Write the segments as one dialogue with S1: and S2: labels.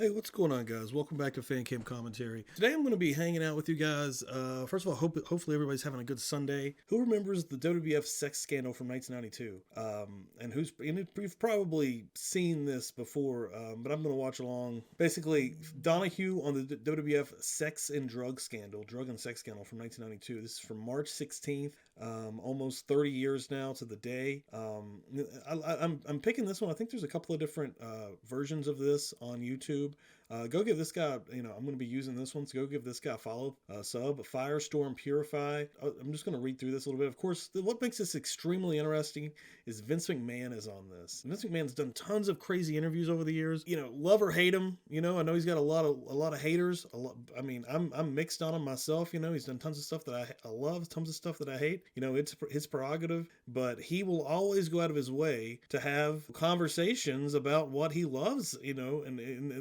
S1: Hey, what's going on, guys? Welcome back to Fan Cam Commentary. Today I'm going to be hanging out with you guys. First of all, hopefully everybody's having a good Sunday. Who remembers the WWF sex scandal from 1992? And you've probably seen this before, but I'm going to watch along. Basically, Donahue on the WWF drug and sex scandal from 1992. This is from March 16th. Almost 30 years now to the day. I'm picking this one. I think there's a couple of different versions of this on YouTube. Go give this guy, I'm going to be using this one, so go give this guy a follow, sub, Firestorm Purify. I'm just going to read through this a little bit. Of course, what makes this extremely interesting is Vince McMahon is on this. Vince McMahon's done tons of crazy interviews over the years. Love or hate him, I know he's got a lot of haters. I'm mixed on him myself. He's done tons of stuff that I love, tons of stuff that I hate. It's his prerogative, but he will always go out of his way to have conversations about what he loves, and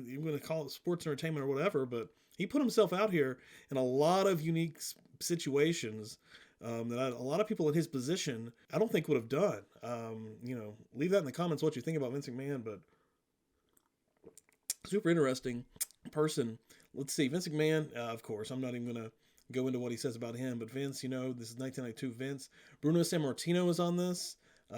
S1: you're going to call it sports entertainment or whatever, but he put himself out here in a lot of unique situations that a lot of people in his position I don't think would have done. Leave that in the comments what you think about Vince McMahon, but super interesting person. Let's see, Vince McMahon, of course, I'm not even going to go into what he says about him, but Vince, this is 1992 Vince. Bruno Sammartino is on this.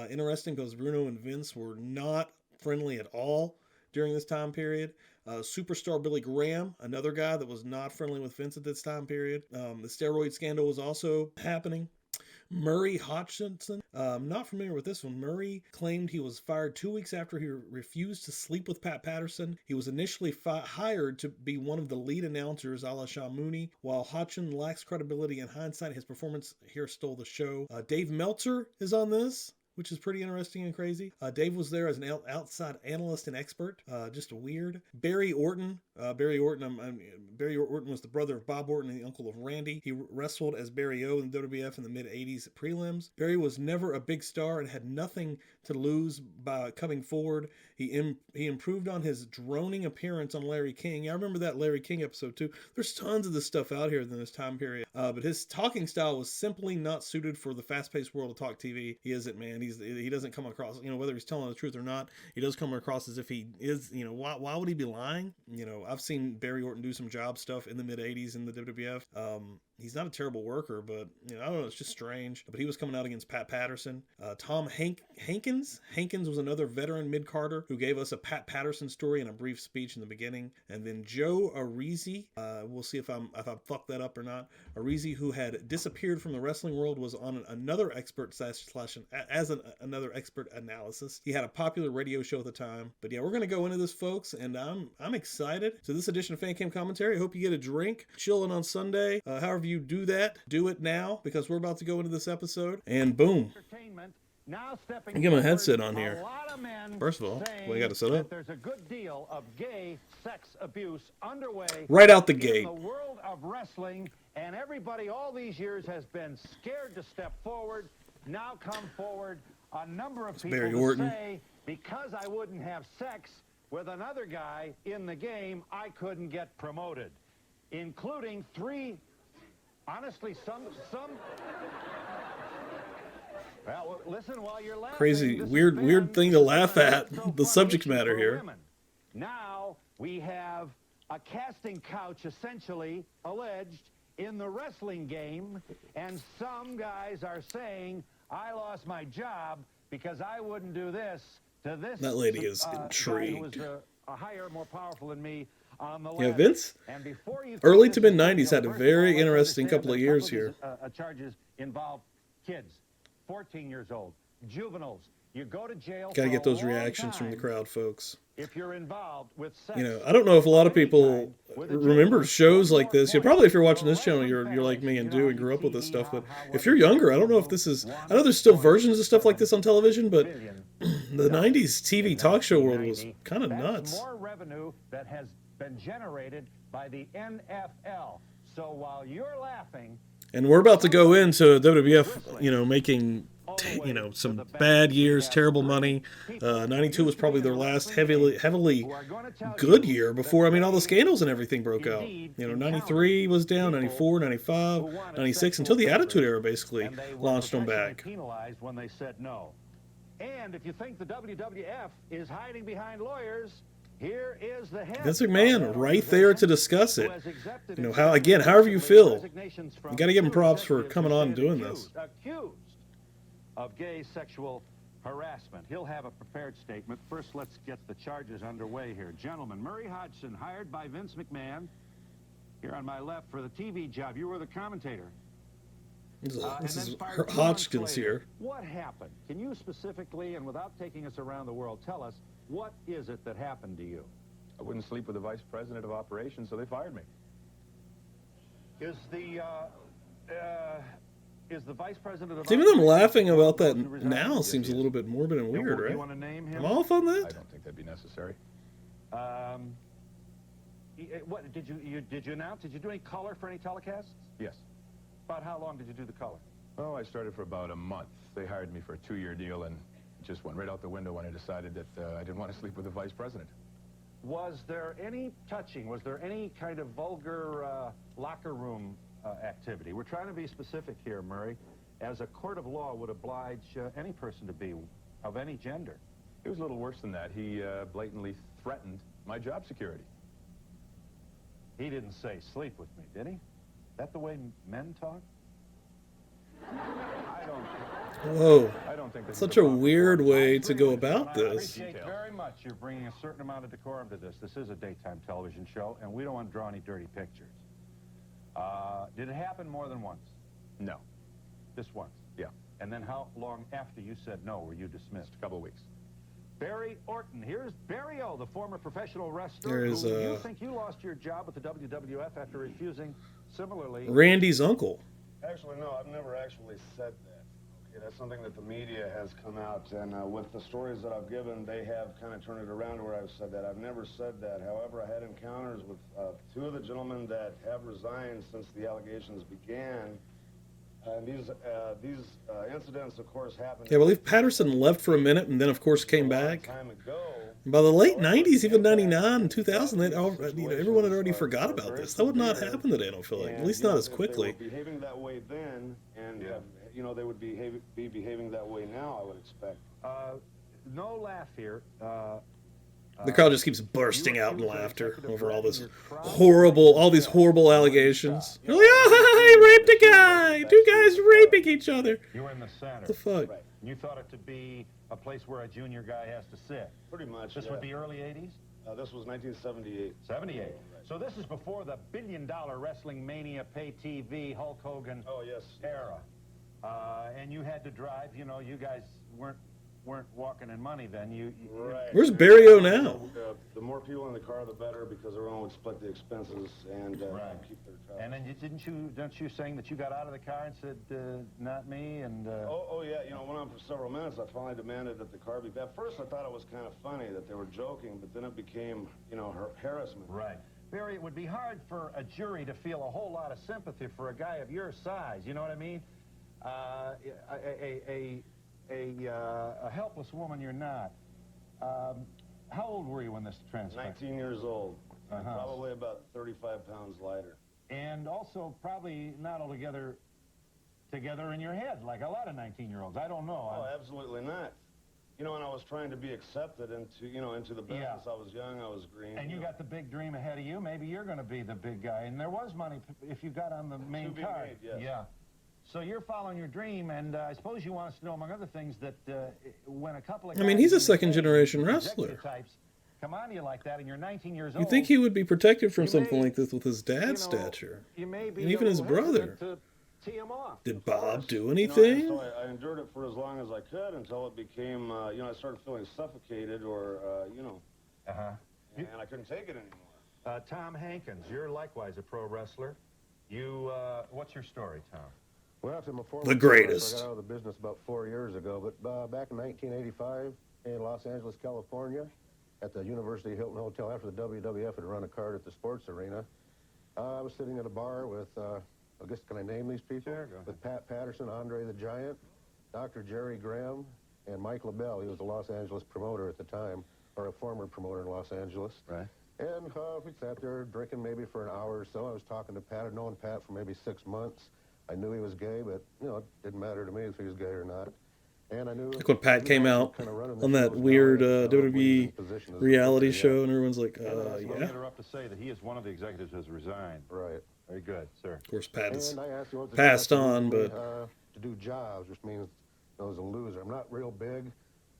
S1: Interesting because Bruno and Vince were not friendly at all during this time period. Superstar Billy Graham, another guy that was not friendly with Vince at this time period. The steroid scandal was also happening. Murray Hutchinson, not familiar with this one. Murray claimed he was fired 2 weeks after he refused to sleep with Pat Patterson. He was initially hired to be one of the lead announcers, a la Sean Mooney. While Hutchinson lacks credibility in hindsight, his performance here stole the show. Dave Meltzer is on this, which is pretty interesting and crazy. Dave was there as an outside analyst and expert. Just weird. Barry Orton. Barry Orton was the brother of Bob Orton and the uncle of Randy. He wrestled as Barry O in the WWF in the mid-'80s prelims. Barry was never a big star and had nothing to lose by coming forward. He improved on his droning appearance on Larry King. I remember that Larry King episode too. There's tons of this stuff out here in this time period. But his talking style was simply not suited for the fast-paced world of talk TV. He isn't, man. He doesn't come across, whether he's telling the truth or not, he does come across as if he is, why would he be lying? I've seen Barry Orton do some job stuff in the mid-'80s in the WWF. He's not a terrible worker, but, I don't know, it's just strange. But he was coming out against Pat Patterson. Tom Hankins. Hankins was another veteran mid-carder who gave us a Pat Patterson story in a brief speech in the beginning. And then Joe Arisi, we'll see if I fucked that up or not. Arisi, who had disappeared from the wrestling world, was on another expert another expert analysis. He had a popular radio show at the time. But yeah, we're going to go into this, folks, and I'm excited. So this edition of Fan Cam Commentary, I hope you get a drink, chilling on Sunday. However you do that, do it now, because we're about to go into this episode. And boom. I get my headset on here. First of all, we got to set up.
S2: There's a good deal of gay sex abuse underway
S1: right out the gate
S2: in the world of wrestling, and everybody all these years has been scared to step forward. Now come forward a number of people to say, because I wouldn't have sex with another guy in the game, I couldn't get promoted, including three. Honestly, some. Well, listen while you're laughing.
S1: Crazy, weird thing to laugh at. The subject matter here.
S2: Now we have a casting couch, essentially alleged in the wrestling game, and some guys are saying, "I lost my job because I wouldn't do this to this."
S1: That lady is intrigued.
S2: Who was a higher, more powerful than me.
S1: Yeah, Vince, early to mid-'90s, had a very interesting couple of years here.
S2: Charges involve kids, 14 years old, juveniles. You go to jail.
S1: Got to get those reactions from the crowd, folks.
S2: If you're involved with sex,
S1: I don't know if a lot of people remember shows like this. Probably if you're watching this channel, you're like me and grew up with this stuff. But if you're younger, I don't know if this is. I know there's still versions of stuff like this on television, but the '90s TV talk show world was kind of nuts.
S2: More revenue that has been generated by the NFL. So while you're laughing,
S1: and we're about to go into WWF, making some bad years, terrible money. 92 was probably their last heavily good year before, all the scandals and everything broke out. 93 was down, 94, 95, 96, until the Attitude Era basically launched them back.
S2: Penalized when they said no. And if you think the WWF is hiding behind lawyers, Here is the head
S1: Vince McMahon
S2: of
S1: right there to discuss
S2: who
S1: it.
S2: has accepted
S1: You know,
S2: and
S1: how,
S2: signed
S1: again, however you feel,
S2: resignations from
S1: you got to give him
S2: two
S1: props for
S2: executives
S1: coming
S2: who
S1: on and
S2: stand
S1: doing this.
S2: accused of gay sexual harassment. He'll have a prepared statement. First, let's get the charges underway here. Gentlemen, Murray Hodgson, hired by Vince McMahon, here on my left for the TV job. You were the commentator.
S1: This is Hodgkins here.
S2: What happened? Can you specifically, and without taking us around the world, tell us, what is it that happened to you?
S3: I wouldn't sleep with the vice president of operations, so they fired me.
S2: Is the vice president of
S1: Even them
S2: operations
S1: laughing about that
S2: who resigned?
S1: now
S3: Yes,
S1: seems a
S3: yes.
S1: little bit morbid and weird,
S2: You
S1: right?
S2: want to name him?
S1: I'm off on
S3: I
S1: that.
S3: don't think that'd be necessary.
S2: What did you announce? Did you do any color for any telecasts?
S3: Yes.
S2: About how long did you do the color?
S3: Oh, I started for about a month. They hired me for a 2-year deal and just went right out the window when I decided that I didn't want to sleep with the vice president.
S2: Was there any touching? Was there any kind of vulgar locker room activity? We're trying to be specific here, Murray, as a court of law would oblige any person to be of any gender.
S3: It was a little worse than that. He blatantly threatened my job security.
S2: He didn't say sleep with me, did he? That the way men talk?
S1: Whoa.
S3: I don't think that's
S1: Such a weird way to go about
S2: I
S1: this.
S2: appreciate very much you're bringing a certain amount of decorum to this. This is a daytime television show, and we don't want to draw any dirty pictures. Did it happen more than once?
S3: No.
S2: Just once?
S3: Yeah.
S2: And then how long after you said no were you dismissed?
S3: A couple of weeks.
S2: Barry Orton. Here's Barry O, the former professional wrestler.
S1: There is,
S2: who you think you lost your job with the WWF after refusing similarly.
S1: Randy's uncle.
S4: Actually, no, I've never actually said that. Okay, that's something that the media has come out, and with the stories that I've given, they have kind of turned it around to where I've said that. I've never said that. However, I had encounters with 2 of the gentlemen that have resigned since the allegations began. And these incidents, of course, happened.
S1: Yeah, I believe Patterson left for a minute and then, of course, came back.
S4: Time ago.
S1: And by the late 90s, even 99 and 2000, everyone had already forgot about this. That would not happen today, I don't feel like. At least not as quickly.
S4: If they were behaving that way then, and you know, they would be behaving that way now, I would expect.
S2: No laugh here.
S1: The crowd just keeps bursting out in laughter over all this all these horrible allegations. They're like, oh, he raped a guy! 2 guys raping each other!
S2: You were in the center.
S1: What the fuck?
S4: Right.
S2: You thought it to be a place where a junior guy has to sit.
S4: Pretty much.
S2: This would be early 80s?
S4: This was 1978.
S2: 78. So this is before the billion-dollar wrestling mania, pay TV, Hulk Hogan
S4: Oh, yes.
S2: era. And you had to drive. You know, you guys weren't walking in money then.
S4: Right.
S1: Where's Barry O now?
S4: The more people in the car, the better, because everyone would split the expenses and keep their travel.
S2: And then don't you saying that you got out of the car and said, not me, and...
S4: Oh, yeah, you know, it went on for several minutes. I finally demanded that the car be... At first, I thought it was kind of funny that they were joking, but then it became, you know, harassment.
S2: Right. Barry, it would be hard for a jury to feel a whole lot of sympathy for a guy of your size, you know what I mean? A helpless woman you're not. How old were you when this transpired?
S4: 19 years old.
S2: Uh-huh.
S4: Probably about 35 pounds lighter.
S2: And also probably not altogether together in your head, like a lot of 19-year-olds. I don't know.
S4: Oh, absolutely not. You know, and I was trying to be accepted into the business.
S2: Yeah.
S4: I was young, I was green.
S2: And you got the big dream ahead of you. Maybe you're going to be the big guy. And there was money if you got on the main
S4: To be
S2: card.
S4: made, yes.
S2: Yeah. So you're following your dream, and I suppose you want us to know, among other things, that when a couple of
S1: I mean,
S2: guys
S1: he's a
S2: in the
S1: second-generation
S2: game,
S1: wrestler.
S2: executive types, come on to you like that, and you're 19 years old.
S1: You'd think he would be protected from
S2: You
S1: something
S2: may-
S1: like this with his dad's
S2: you know,
S1: stature.
S2: You may be
S1: And even
S2: a
S1: his
S2: little
S1: brother.
S2: hesitant to tee him off.
S1: Did Bob do
S4: You know,
S1: anything?
S4: so I endured it for as long as I could until it became, you know, I started feeling suffocated or, you know,
S2: Uh-huh.
S4: and I couldn't take it anymore.
S2: Tom Hankins, you're likewise a pro wrestler. What's your story, Tom?
S5: Well, I'm a former
S1: The greatest.
S5: I got out of the business about 4 years ago, but back in 1985 in Los Angeles, California, at the University Hilton Hotel, after the WWF had run a card at the sports arena, I was sitting at a bar with, I guess, can I name these people?
S2: Sure, go ahead.
S5: With Pat Patterson, Andre the Giant, Dr. Jerry Graham, and Mike LaBelle. He was a Los Angeles promoter at the time, or a former promoter in Los Angeles.
S2: Right.
S5: And we sat there drinking maybe for an hour or so. I was talking to Pat. I'd known Pat for maybe 6 months. I knew he was gay, but, you know, it didn't matter to me if he was gay or not. And I knew
S1: Like when Pat came out on that weird WWE reality show, and everyone's like,
S2: Let me
S1: yeah.
S2: interrupt to say that he is one of the executives who has resigned.
S5: Right.
S2: Very good, sir.
S1: Of course, Pat is
S5: And I asked you what the
S1: passed
S5: job
S1: on,
S5: to me,
S1: but
S5: to do jobs, which means I was a loser. I'm not real big.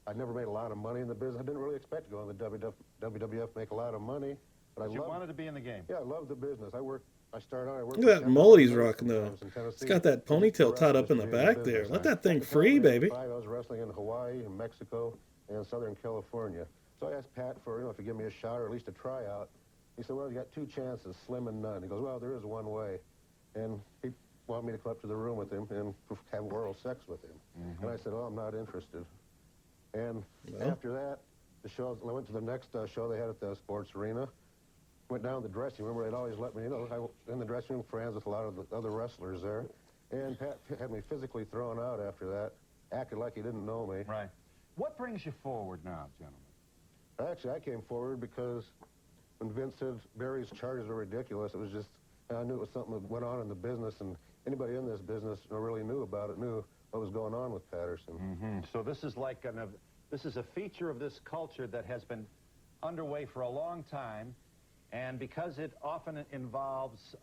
S5: I never made a lot of money in the business. I didn't really expect to go in the WWF, make a lot of money. But
S2: You wanted to be in the game.
S5: Yeah, I love the business. I worked
S1: look at that mullet he's rocking, though. He's got that ponytail tied up in the back there. Let that thing free, baby.
S5: I was wrestling in Hawaii and Mexico and Southern California. So I asked Pat for, to give me a shot or at least a tryout. He said, well, you got 2 chances, slim and none. He goes, well, there is one way. And he wanted me to come up to the room with him and have oral sex with him. And I said, oh, I'm not interested. And after that, I went to the next show they had at the sports arena. Went down to the dressing room where they'd always let me, I in the dressing room, friends with a lot of the other wrestlers there. And Pat had me physically thrown out after that, acted like he didn't know me.
S2: Right. What brings you forward now, gentlemen?
S5: Actually, I came forward because when Vince said Barry's charges are ridiculous, it was just, I knew it was something that went on in the business, and anybody in this business really knew about it, knew what was going on with Patterson.
S2: So this is like this is a feature of this culture that has been underway for a long time. And because it often involves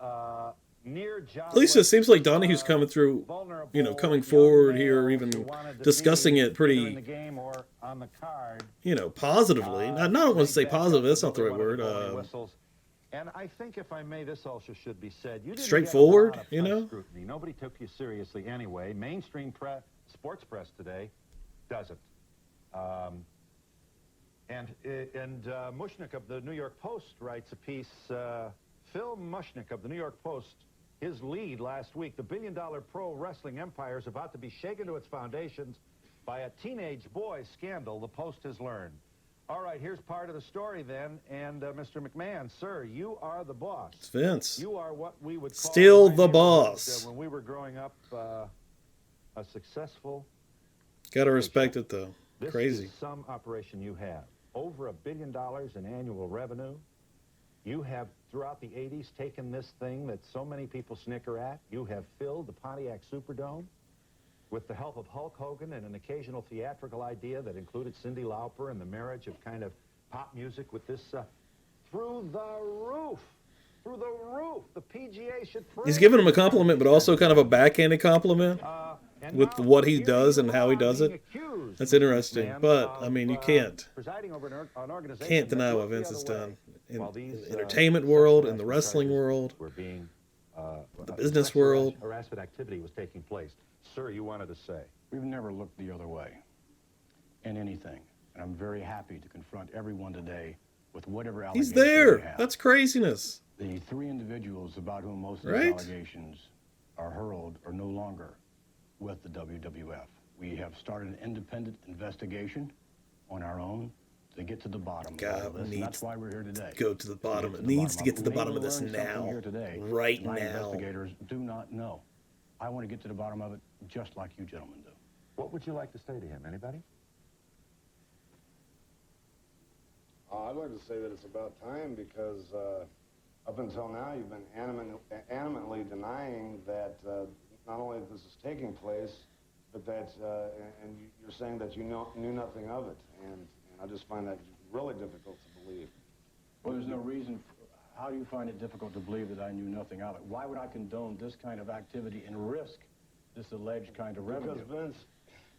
S2: near job.
S1: At least it seems like Donahue's coming through, coming forward here, even discussing it pretty,
S2: in the game or on the card.
S1: Positively. I don't want to say positive. That's not the right word.
S2: And I think, if I may, this also should be said. You didn't
S1: straightforward,
S2: get a lot of scrutiny. Nobody took you seriously anyway. Mainstream sports press today doesn't. And Mushnick of the New York Post writes a piece, Phil Mushnick of the New York Post, his lead last week, the billion-dollar pro wrestling empire is about to be shaken to its foundations by a teenage boy scandal, the Post has learned. All right, here's part of the story then, and Mr. McMahon, sir, you are the boss.
S1: It's Vince.
S2: You are what we would call
S1: still the boss.
S2: When we were growing up, a successful...
S1: Gotta respect it, though. Crazy.
S2: This is some operation you have. Over $1 billion in annual revenue. You have, throughout the 80s, taken this thing that so many people snicker at. You have filled the Pontiac Superdome with the help of Hulk Hogan and an occasional theatrical idea that included Cyndi Lauper and the marriage of kind of pop music with this through the roof. Through the roof. The PGA should...
S1: He's giving him a compliment, but also kind of a backhanded compliment with what he does and how he does it. That's interesting. But, I mean, you can't deny what Vince has done in the entertainment world, in the wrestling world, the business world.
S2: Harassment activity was taking place. Sir, you wanted to say.
S6: We've never looked the other way in anything. And I'm very happy to confront everyone today with whatever allegations
S1: He's there.
S6: they have.
S1: That's craziness.
S6: The 3 individuals about whom most of the allegations are hurled are no longer with the WWF. We have started an independent investigation on our own to get to the bottom of all this, and that's why we're here today.
S1: Go to the bottom. It needs to get to the bottom of this now. Right now.
S6: Investigators do not know. I want to get to the bottom of it just like you gentlemen do.
S2: What would you like to say to him? Anybody?
S4: I'd like to say that it's about time because up until now you've been animately denying that not only this is taking place, but that, and you're saying that you knew nothing of it. And I just find that really difficult to believe.
S6: Well, there's no reason. How do you find it difficult to believe that I knew nothing of it? Why would I condone this kind of activity and risk this alleged kind of revenue?
S4: Because, Vince,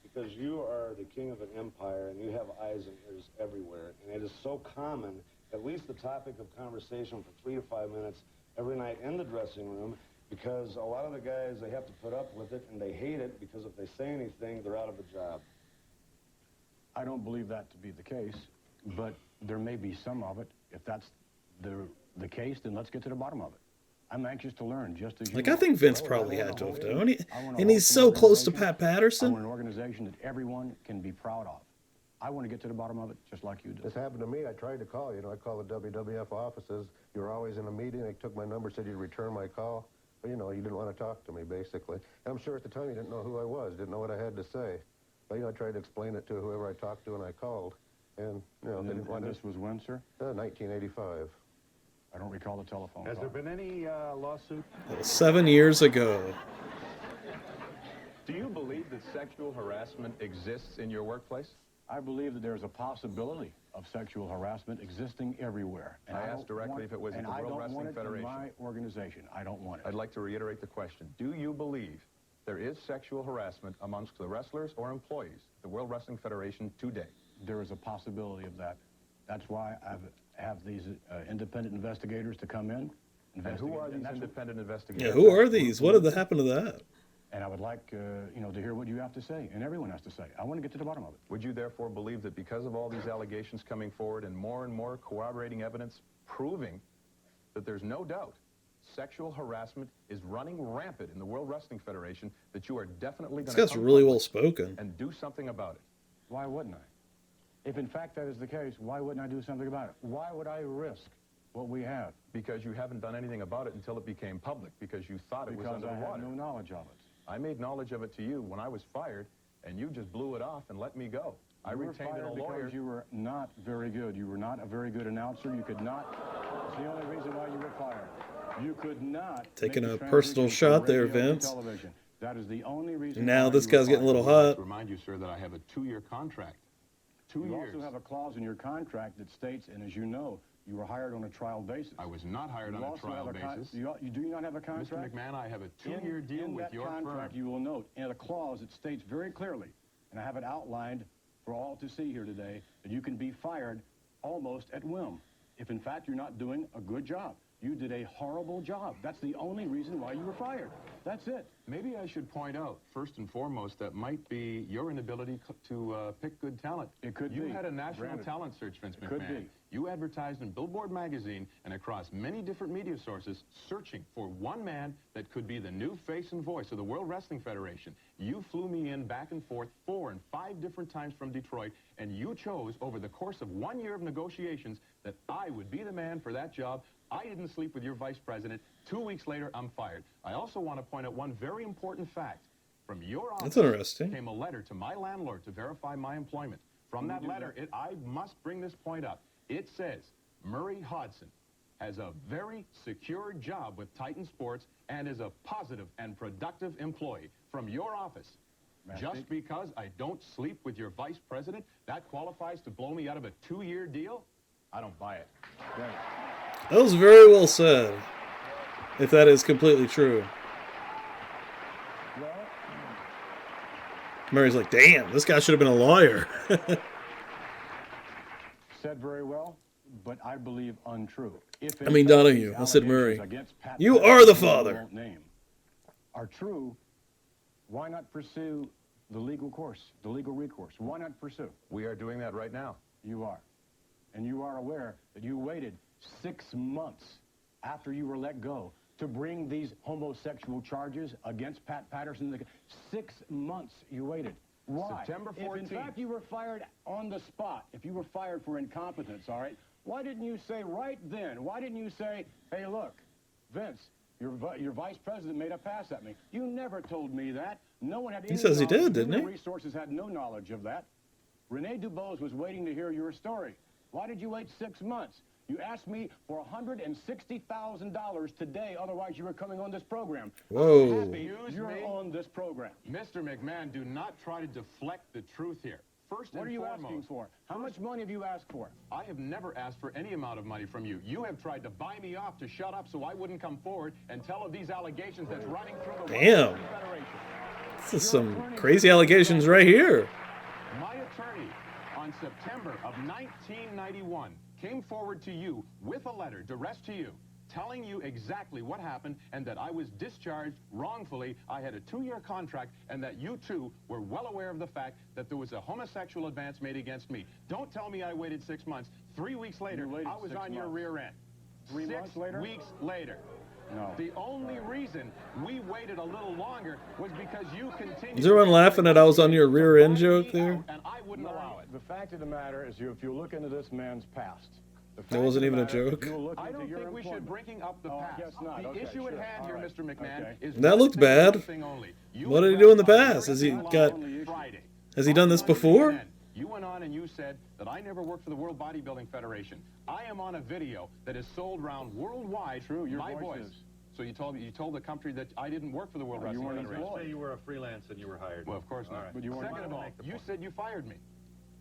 S4: because you are the king of an empire and you have eyes and ears everywhere, and it is so common, at least the topic of conversation for 3 to 5 minutes every night in the dressing room, because a lot of the guys, they have to put up with it and they hate it because if they say anything, they're out of a job.
S6: I don't believe that to be the case, but there may be some of it. If that's the case, then let's get to the bottom of it. I'm anxious to learn, just as you
S1: I think Vince probably had to have done. And he's so close to Pat
S6: I
S1: Patterson.
S6: want an organization that everyone can be proud of. I want to get to the bottom of it, just like you do.
S5: This happened to me. I tried to call, I called the WWF offices. You were always in a meeting. They took my number, said you'd return my call. But, you didn't want to talk to me, basically. And I'm sure at the time you didn't know who I was, didn't know what I had to say. But, I tried to explain it to whoever I talked to and I called. And, they didn't want to...
S6: This was when, sir?
S5: 1985.
S6: I don't recall the telephone
S2: Has
S6: call.
S2: there been any lawsuit?
S1: 7 years ago.
S3: Do you believe that sexual harassment exists in your workplace?
S6: I believe that there's a possibility of sexual harassment existing everywhere. And
S3: I asked directly if it was at the World Wrestling Federation.
S6: And I don't want it in my organization. I don't want it.
S3: I'd like to reiterate the question. Do you believe there is sexual harassment amongst the wrestlers or employees at the World Wrestling Federation today?
S6: There is a possibility of that. That's why I have these independent investigators to come in.
S3: And who are these independent investigators?
S1: Yeah, who are these? What did happen to that?
S6: And I would like, you know, to hear what you have to say, and everyone has to say. I want to get to the bottom of it.
S3: Would you therefore believe that because of all these allegations coming forward and more corroborating evidence proving that there's no doubt sexual harassment is running rampant in the World Wrestling Federation, that you are definitely going to
S1: This guy's really well spoken
S3: and do something about it?
S6: Why wouldn't I? If in fact that is the case, why wouldn't I do something about it? Why would I risk what we have?
S3: Because you haven't done anything about it until it became public, because you thought it was under the water.
S6: Because I had no knowledge of it.
S3: I made knowledge of it to you when I was fired, and you just blew it off and let me go. I retained a lawyer.
S6: Because you were not very good. You were not a very good announcer. You could not. It's the only reason why you were fired. You could not.
S1: Taking a personal shot there, Vince.
S6: Television. That is the only reason.
S1: Now this guy's getting a little hot.
S3: Remind you, sir, that I have a 2-year contract. 2 years.
S6: You also have a clause in your contract that states, and as you know, you were hired on a trial basis.
S3: I was not hired on a trial basis.
S6: You do not have a contract?
S3: Mr. McMahon, I have a 2-year deal with your firm.
S6: In that contract, you will note, in a clause, it states very clearly, and I have it outlined for all to see here today, that you can be fired almost at whim if, in fact, you're not doing a good job. You did a horrible job. That's the only reason why you were fired. That's it.
S3: Maybe I should point out, first and foremost, that might be your inability to pick good talent.
S6: It could be.
S3: You had a national talent search, Vince McMahon.
S6: Could be.
S3: You advertised in Billboard magazine and across many different media sources searching for one man that could be the new face and voice of the World Wrestling Federation. You flew me in back and forth 4 and 5 different times from Detroit, and you chose over the course of 1 year of negotiations that I would be the man for that job. I didn't sleep with your vice president. 2 weeks later, I'm fired. I also want to point out one very important fact. From your office,
S1: That's interesting.
S3: came a letter to my landlord to verify my employment. From that letter, I must bring this point up. It says Murray Hodson has a very secure job with Titan Sports and is a positive and productive employee. From your office. Just because I don't sleep with your vice president, that qualifies to blow me out of a 2-year deal? I don't buy it.
S6: Right.
S1: That was very well said, if that is completely true.
S6: Well,
S1: Murray's like, damn, this guy should have been a lawyer.
S6: said very well, but I believe untrue. If
S1: I mean, Donahue. I said Murray. You are the father.
S6: Are true, why not pursue the legal course, the legal recourse? Why not pursue?
S3: We are doing that right now.
S6: You are. And you are aware that you waited 6 months after you were let go to bring these homosexual charges against Pat Patterson. 6 months you waited. Why?
S3: September 14th.
S6: If in fact you were fired on the spot, if you were fired for incompetence, all right, why didn't you say right then, why didn't you say, hey, look, Vince, your vice president made a pass at me. You never told me that. No one had any
S1: He says he did, didn't he?
S6: Human Resources had no knowledge of that. Rene Dubose was waiting to hear your story. Why did you wait 6 months? You asked me for $160,000 today, otherwise you were coming on this program.
S1: Whoa.
S6: I'm happy you're on this program.
S3: Mr. McMahon, do not try to deflect the truth here. First and
S6: What are you
S3: foremost,
S6: asking for? How much money have you asked for?
S3: I have never asked for any amount of money from you. You have tried to buy me off to shut up so I wouldn't come forward and tell of these allegations that's running through the
S1: Damn.
S3: World Wrestling Federation.
S1: This is some crazy allegations right here.
S3: My attorney, on September of 1991, came forward to you with a letter addressed to you, telling you exactly what happened and that I was discharged wrongfully. I had a 2-year contract and that you, too, were well aware of the fact that there was a homosexual advance made against me. Don't tell me I waited 6 months. 3 weeks later, I was on your rear end.
S6: 3 months later?
S3: 6 weeks later.
S6: No.
S3: The only reason we waited a little longer was because you continued...
S1: Is everyone laughing at I was on your rear end joke there?
S3: And I wouldn't allow it.
S6: The fact of the matter is, if you look into this man's past,
S1: That wasn't even a joke.
S3: I don't think we should bring up the past.
S6: I guess not.
S3: The
S6: Okay,
S3: issue at
S6: sure.
S3: hand
S6: All
S3: here,
S6: right.
S3: Mr. McMahon,
S6: Okay.
S3: is
S1: That looked bad. What did he do in the past? Has he done this before?
S3: You went on and you said that I never worked for the World Bodybuilding Federation. I am on a video that is sold around worldwide.
S6: True, your
S3: my
S6: voice
S3: voice.
S6: is.
S3: So you told the country that I didn't work for the World Wrestling Federation.
S2: You say you were a freelance and you were hired.
S3: Well, of course not.
S2: Right.
S3: But second of all, you said you fired me.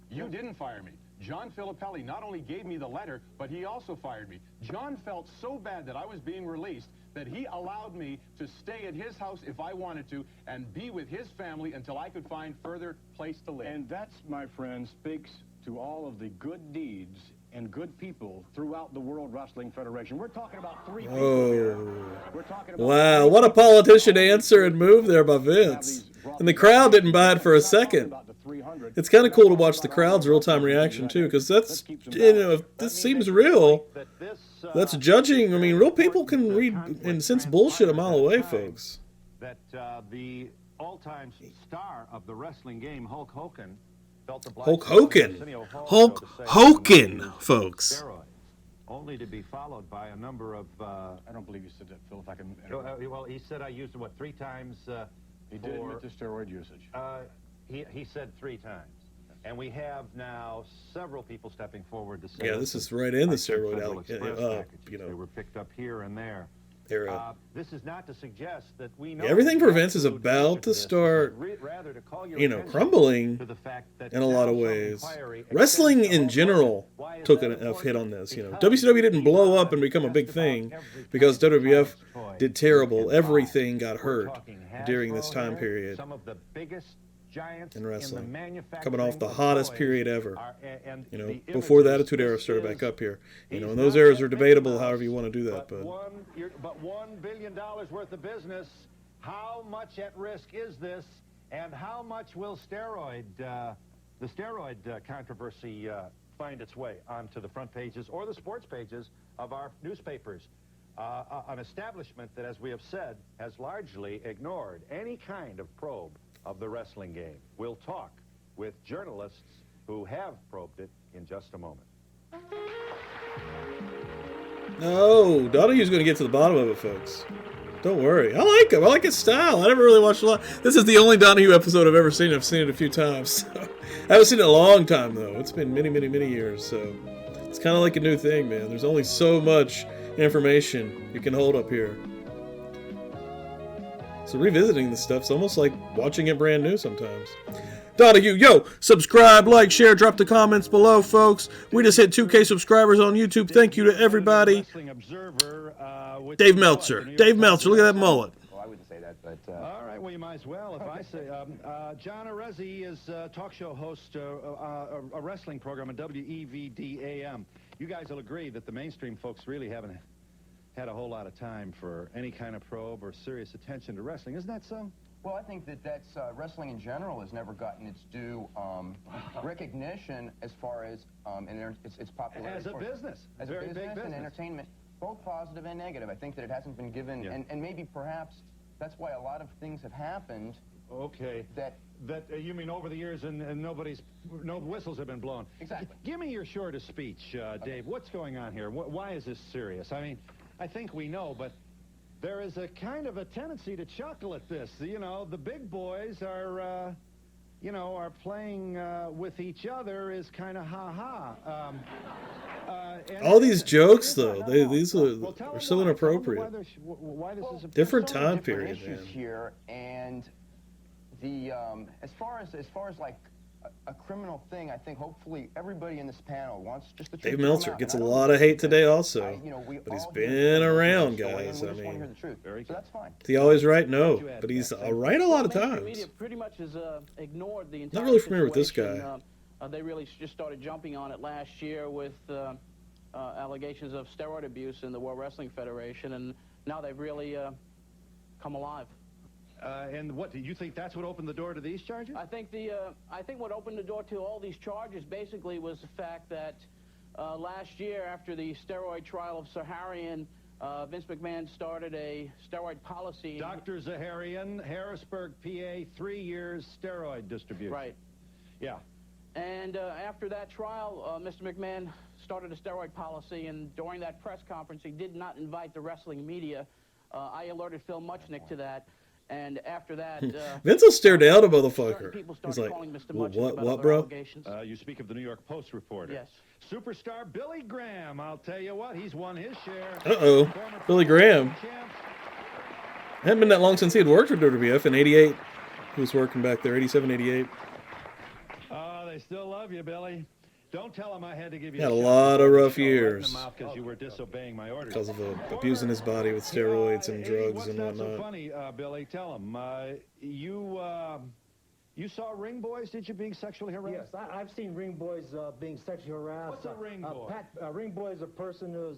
S3: You didn't fire me. John Filippelli not only gave me the letter, but he also fired me. John felt so bad that I was being released that he allowed me to stay at his house if I wanted to and be with his family until I could find further place to live.
S6: And that's, my friend, speaks to all of the good deeds and good people throughout the World Wrestling Federation. We're talking about 3 people here. We're talking about
S1: Wow, what a politician answer and move there by Vince. And the crowd didn't buy it for a second. It's kind of cool to watch the crowd's real-time reaction, too, because that's, you know, if this seems real, that's judging. I mean, real people can read and sense bullshit a mile away, folks.
S2: That the all-time star of the wrestling game, Hulk Hogan, felt obliged
S1: Hulk Hogan.
S2: to
S1: Hulk
S2: say
S1: Hogan, folks.
S2: Steroid, only to be followed by a number of...
S6: I don't believe you said that, Phil, if I can...
S2: well, he said I used it, what, 3 times?
S6: He did admit to steroid usage.
S2: He said 3 times. And we have now several people stepping forward to say...
S1: Yeah, this is right in the steroid,
S2: you know. They were picked up here and there.
S1: Era.
S2: This is not to suggest that we know...
S1: Everything for Vince is about to start, you know, crumbling in a lot of ways. Wrestling in general took a hit on this. You know, WCW didn't blow up and become a big thing because WWF did terrible. Everything got hurt during this time period
S2: Some of the biggest giants
S1: in wrestling,
S2: in the manufacturing
S1: coming off the
S2: of
S1: hottest
S2: toys
S1: period ever.
S2: You
S1: know, before the Attitude Era started back up here. You know, and those eras are debatable, however you want to do that. But
S2: $1 billion worth of business. How much at risk is this, and how much will the steroid controversy find its way onto the front pages or the sports pages of our newspapers? An establishment that, as we have said, has largely ignored any kind of probe of the wrestling game. We'll talk with journalists who have probed it in just a moment.
S1: no, Donahue's going to get to the bottom of it, folks. Don't worry. I like him. I like his style. I never really watched a lot. This is the only Donahue episode I've ever seen. I've seen it a few times. I haven't seen it in a long time, though. It's been many, many, many years. So it's kind of like a new thing, man. There's only so much information you can hold up here. So revisiting this stuff's almost like watching it brand new sometimes. Donahue, yo, subscribe, like, share, drop the comments below, folks. We just hit 2K subscribers on YouTube. Thank you to everybody. Dave Meltzer. Dave Meltzer, look at that mullet.
S7: Well, I wouldn't say that, but...
S2: All right, well, you might as well. If I say... John Arezzi is a talk show host, a wrestling program on WEVD AM. You guys will agree that the mainstream folks really haven't had a whole lot of time for any kind of probe or serious attention to wrestling. Isn't that so?
S7: Well, I think that's wrestling in general has never gotten its due recognition as far as its popularity.
S2: As a business.
S7: As a business and entertainment, both positive and negative. I think that it hasn't been given, and maybe perhaps that's why a lot of things have happened.
S2: Okay. That you mean over the years and no whistles have been blown.
S7: Exactly.
S2: Give me your shortest speech, Dave. What's going on here? Why is this serious? I mean, I think we know, but there is a kind of a tendency to chuckle at this. You know, the big boys are, are playing with each other is kind of ha-ha.
S1: All these jokes, though, these are so inappropriate.
S2: Why this is a
S1: different time period,
S7: issues
S1: man.
S7: Here, and the as far as like a criminal thing, I think hopefully everybody in this panel wants just the truth.
S1: Dave Meltzer gets a lot of hate today also, but he's been around, guys. I mean,
S7: so that's fine.
S1: is he always right? No, but he's right a lot of times.
S8: Media pretty much has ignored the entire
S1: Not really familiar with this
S8: situation.
S1: guy.
S8: They really just started jumping on it last year with allegations of steroid abuse in the World Wrestling Federation, and now they've really come alive.
S2: And what do you think? That's what opened the door to these charges?
S8: I think what opened the door to all these charges basically was the fact that last year, after the steroid trial of Zaharian, Vince McMahon started a steroid policy.
S2: Dr. Zaharian, Harrisburg, PA, 3 years steroid distribution.
S8: Right.
S2: Yeah.
S8: And after that trial, Mr. McMahon started a steroid policy, and during that press conference, he did not invite the wrestling media. I alerted Phil Muchnick to that. And after that,
S1: Vince will stare down a motherfucker.
S8: He's
S1: like,
S8: what,
S1: bro?
S2: You speak of the New York Post reporter.
S8: Yes.
S2: Superstar Billy Graham. I'll tell you what, he's won his share.
S1: Uh-oh. Billy Graham. hadn't been that long since he had worked for WWF in '88. He was working back there, '87, '88.
S2: Oh, they still love you, Billy. Don't tell them I had to give you
S1: Had a lot of rough years
S2: because you were disobeying my orders.
S1: because of abusing his body with steroids and drugs and
S2: what's not
S1: whatnot.
S2: so funny, Billy? Tell him. You saw ring boys, did you, being sexually harassed?
S9: Yes, I've seen ring boys being sexually harassed.
S2: What's a ring boy?
S9: A ring boy is a person who's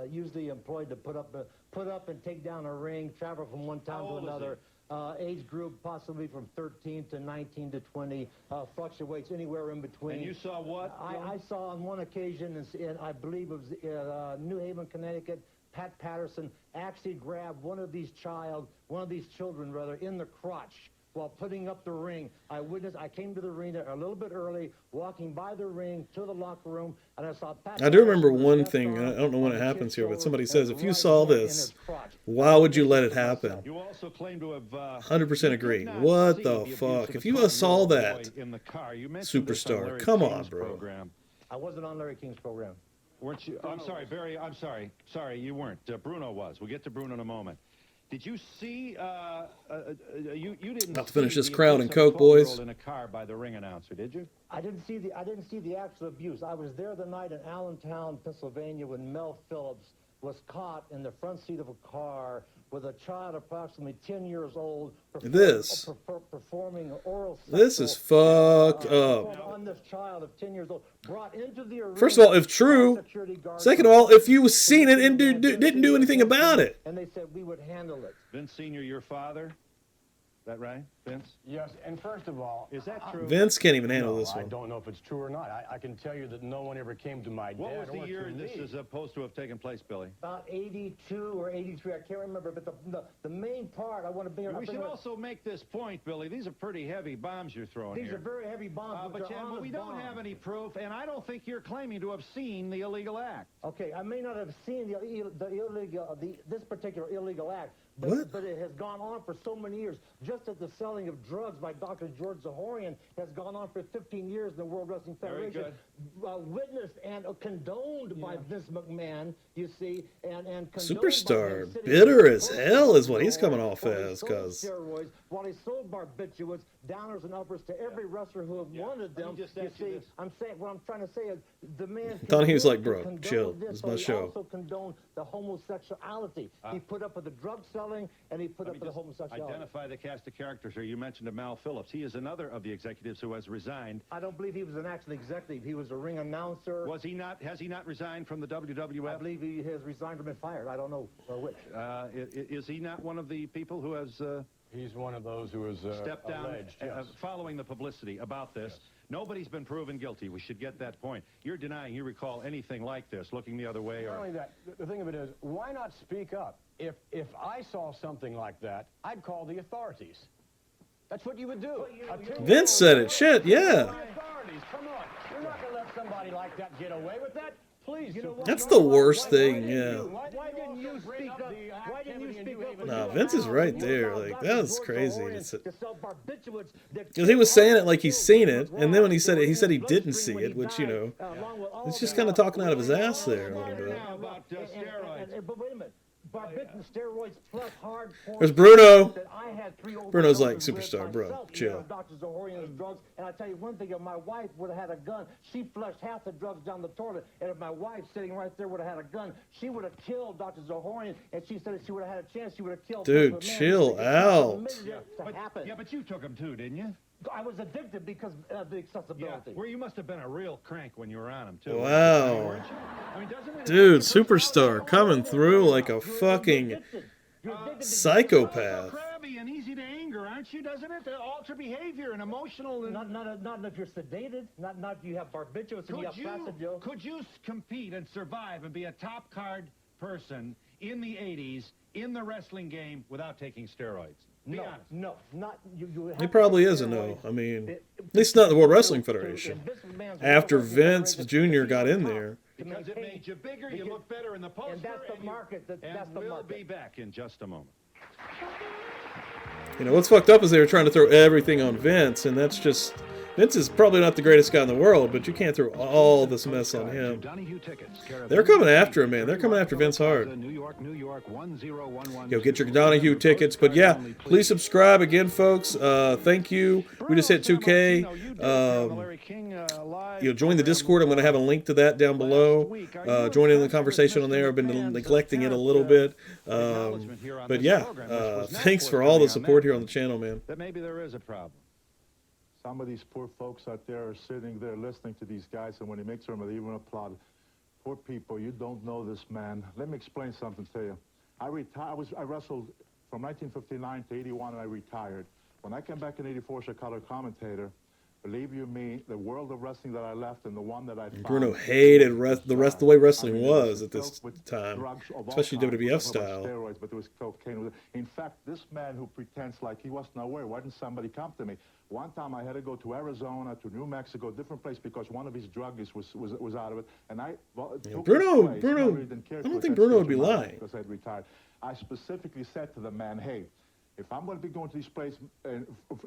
S9: usually employed to put up and take down a ring, travel from one town to another. Age group possibly from 13 to 19 to 20, fluctuates anywhere in between.
S2: And you saw what?
S9: I saw on one occasion, in I believe it was New Haven, Connecticut, Pat Patterson actually grabbed one of these children in the crotch while putting up the ring. I came to the ring a little bit early, walking by the ring to the locker room, and I saw Pat.
S1: I do remember one thing. I don't know when it happens here, but somebody says, if you saw this, why would you let it happen?
S2: You also claim to have
S1: 100% agree. What the fuck? If you saw that, Superstar, come on, bro.
S9: I wasn't on Larry King's program.
S2: Weren't you? I'm sorry, Barry. I'm sorry. Sorry, you weren't. Bruno was. We'll get to Bruno in a moment. Did you see? You didn't.
S1: About to finish
S2: see
S1: this
S2: the
S1: crowd
S2: abuse
S1: and
S2: of a
S1: Coke, boys.
S2: 12-year-old in a car by the ring announcer, did you?
S9: I didn't see the actual abuse. I was there the night in Allentown, Pennsylvania, when Mel Phillips was caught in the front seat of a car with a child approximately 10 years old performing oral sex.
S1: This is fucked up.
S9: On this child of 10 years old, brought into the arena.
S1: First of all, if true. Second of all, if you seen it and didn't do anything about it.
S9: And they said we would handle it.
S2: Vince Sr., your father? Is that right, Vince?
S6: Yes, and first of all,
S2: is that true?
S1: Vince can't even handle this
S6: I
S1: one.
S6: don't know if it's true or not. I can tell you that no one ever came to my dad.
S2: What was the year this is supposed to have taken place, Billy?
S9: About 82 or 83, I can't remember, but the main part I want to bring.
S2: We should also make this point, Billy. These are pretty heavy bombs you're throwing
S9: here.
S2: These
S9: are very heavy bombs.
S2: But we don't have any proof, and I don't think you're claiming to have seen the illegal act.
S9: Okay, I may not have seen this particular illegal act. But it has gone on for so many years. Just as the selling of drugs by Dr. George Zahorian has gone on for 15 years in the World Wrestling Federation. Witnessed and condoned by Vince McMahon, you see, and
S1: Superstar, bitter as hell is what he's coming off as, because
S9: steroids, while he sold barbiturates, downers and uppers to every wrestler who have wanted them. You see, I'm saying what I'm trying to say is the man.
S1: Donahue's like, bro, chill. This is my show.
S9: He also condoned the homosexuality. He put up with the drug selling, and he put up with the homosexuality.
S2: Identify the cast of characters here. You mentioned Mal Phillips. He is another of the executives who has resigned.
S9: I don't believe he was an actual executive. He was a ring announcer.
S2: Was he not? Has he not resigned from the WWF?
S9: I believe he has resigned or been fired. I don't know which.
S2: Is he not one of the people who has?
S6: He's one of those who has
S2: stepped down
S6: alleged, yes.
S2: Following the publicity about this. Yes. Nobody's been proven guilty. We should get that point. You're denying you recall anything like this, looking the other way.
S6: Not only that, the thing of it is, why not speak up? If I saw something like that, I'd call the authorities. That's what you would do.
S1: Vince said it. Shit, yeah.
S6: The authorities, come on. You're not going to let somebody like that get away with that. Please,
S1: that's the worst thing, yeah.
S9: Why didn't you speak up? Why didn't you speak up?
S1: Nah, Vince is right there. Like, that was crazy. Because he was saying it like he's seen it, and then when he said it, he said he didn't see it, which, you know, he's just kind of talking out of his ass there a little bit.
S9: But wait a minute. Steroids plus hard porn.
S1: There's Bruno. Bruno's like, Superstar, bro, chill.
S9: Dr. Zahorian's drugs, and I tell you one thing, if my wife would have had a gun, she flushed half the drugs down the toilet, and if my wife sitting right there would have had a gun, she would have killed Dr. Zahorian, and she said if she would have had a chance, she would have killed.
S1: Dude, chill out.
S2: Yeah, but you took him too, didn't you?
S9: I was addicted because of the accessibility.
S2: Yeah, well, you must have been a real crank when you were on him, too.
S1: Wow. Dude, Superstar coming through like a fucking psychopath.
S2: Crabby and easy to anger, aren't you? Doesn't it alter behavior and emotional? And
S9: not if you're sedated. Not if you have barbiturates and you have placid.
S2: Could you compete and survive and be a top card person in the 80s in the wrestling game without taking steroids?
S9: No, not you.
S1: He probably is a no. I mean, at least not the World Wrestling Federation. After Vince Jr. got in there.
S2: Because it made you bigger, you look better in the poster.
S9: And that's the market.
S2: We'll be back in just a moment.
S1: You know, what's fucked up is they were trying to throw everything on Vince, and that's just Vince is probably not the greatest guy in the world, but you can't throw all this mess on him. They're coming after him, man. They're coming after Vince hard. Yo, get your Donahue tickets. But yeah, please subscribe again, folks. Thank you. We just hit 2K. Join the Discord. I'm going to have a link to that down below. Join in the conversation on there. I've been neglecting it a little bit. But yeah, thanks for all the support here on the channel, man.
S10: That maybe there is a problem. Some of these poor folks out there are sitting there listening to these guys, and when he makes them, they even applaud. Poor people, you don't know this man. Let me explain something to you. I wrestled from 1959 to 81, and I retired. When I came back in 84 as a color commentator, believe you me, the world of wrestling that I left and the one that I found...
S1: Bruno hated the way wrestling was at this time, especially WWF style.
S10: Steroids, but there was cocaine. In fact, this man who pretends like he wasn't aware, why didn't somebody come to me? One time I had to go to Arizona, to New Mexico, different place, because one of his druggies was out of it. And I...
S1: Bruno, I don't think Bruno would be lying.
S10: Because I had retired. I specifically said to the man, hey, if I'm going to be going to this place